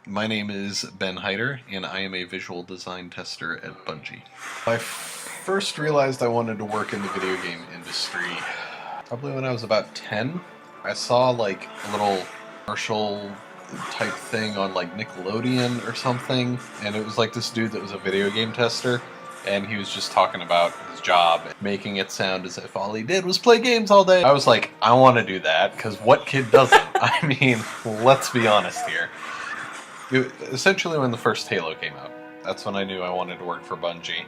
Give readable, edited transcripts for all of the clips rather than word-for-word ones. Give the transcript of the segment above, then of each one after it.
My name is Ben Heider, and I am a visual design tester at Bungie. I first realized I wanted to work in the video game industry probably when I was about 10. I saw like a little commercial type thing on like Nickelodeon or something, and it was like this dude that was a video game tester, and he was just talking about his job, making it sound as if all he did was play games all day. I was like, I want to do that, because what kid doesn't? I mean, let's be honest here. Essentially, when the first Halo came out, that's when I knew I wanted to work for Bungie.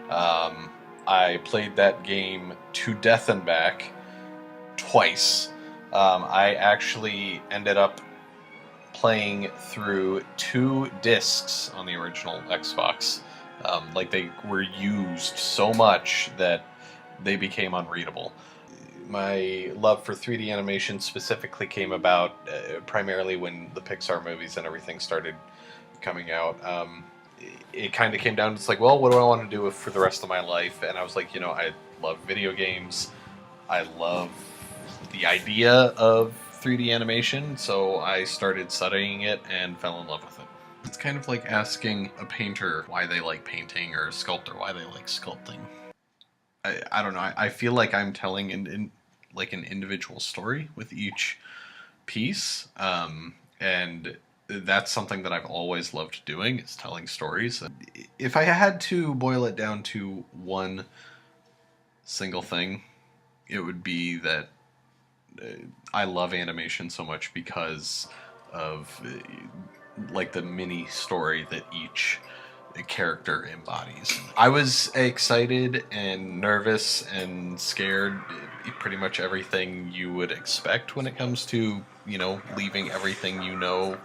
I played that game to death and back twice. I actually ended up playing through 2 discs on the original Xbox. Like, they were used so much that they became unreadable. My love for 3D animation specifically came about primarily when the Pixar movies and everything started coming out. It kind of came down to, it's like, well, what do I want to do for the rest of my life? And I was like, I love video games. I love the idea of 3D animation, so I started studying it and fell in love with it. It's kind of like asking a painter why they like painting, or a sculptor why they like sculpting. I don't know. I feel like I'm telling like an individual story with each piece, and that's something that I've always loved doing, is telling stories. If I had to boil it down to one single thing, it would be that I love animation so much because of like the mini story that each character embodies. I was excited and nervous and scared, pretty much everything you would expect when it comes to, leaving everything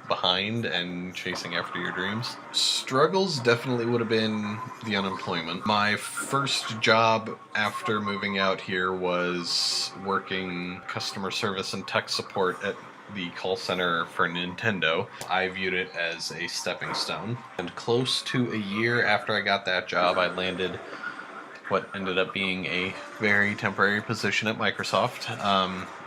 behind and chasing after your dreams. Struggles definitely would have been the unemployment. My first job after moving out here was working customer service and tech support at the call center for Nintendo. I viewed it as a stepping stone. And close to a year after I got that job, I landed what ended up being a very temporary position at Microsoft,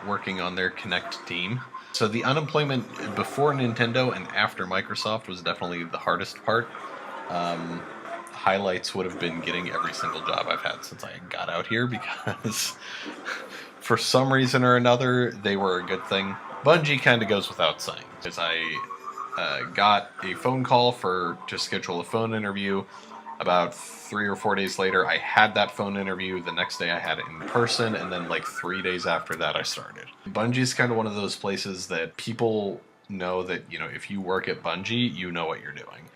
working on their Connect team. So the unemployment before Nintendo and after Microsoft was definitely the hardest part. Highlights would have been getting every single job I've had since I got out here, because for some reason or another, they were a good thing. Bungie kind of goes without saying, because I got a phone call to schedule a phone interview. About 3 or 4 days later, I had that phone interview. The next day I had it in person, and then like 3 days after that I started. Bungie's kind of one of those places that people know that, if you work at Bungie, you know what you're doing.